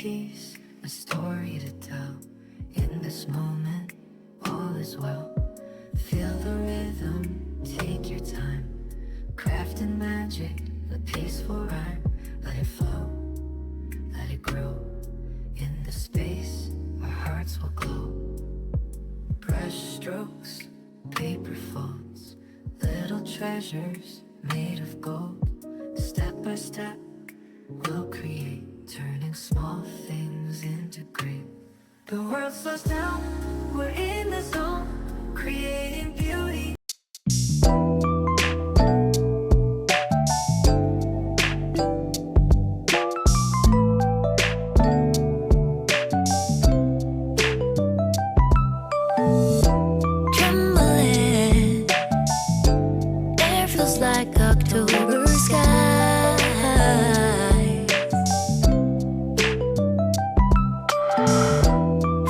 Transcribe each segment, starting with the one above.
piece, a story to tell. In this moment, all is well. Feel the rhythm, take your time. Crafting magic, a peaceful rhyme. Let it flow, let it grow. In the space, our hearts will glow. Brush strokes, paper folds, little treasures made of gold. Step by step, we'll create, turning small things into great. The world slows down, we're in the zone, creating beauty. Trembling, air feels like October skies.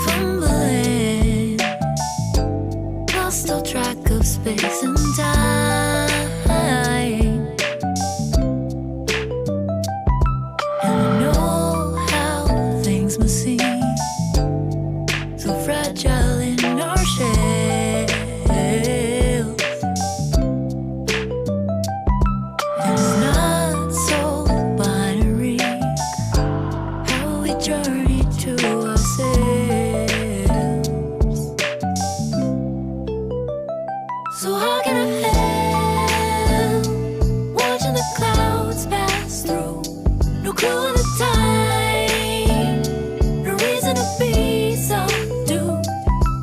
Fumbling, lost all track of space and time. And I know how things must seem so fragile in our shells. And it's not so binary how we journey to ourselves. So how can I help watching the clouds pass through? No clue of the time, no reason to be so doomed.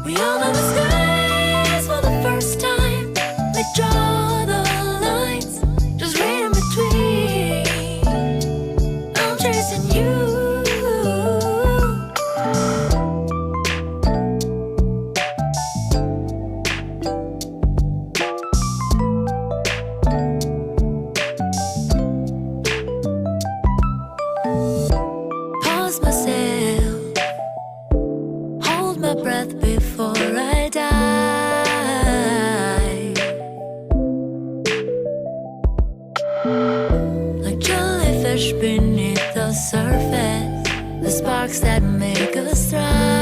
We all know the skies for the first time. They draw the lines, just read in between. I'm chasing you. Pause myself, hold my breath before I die. Like jellyfish beneath the surface, the sparks that make us thrive.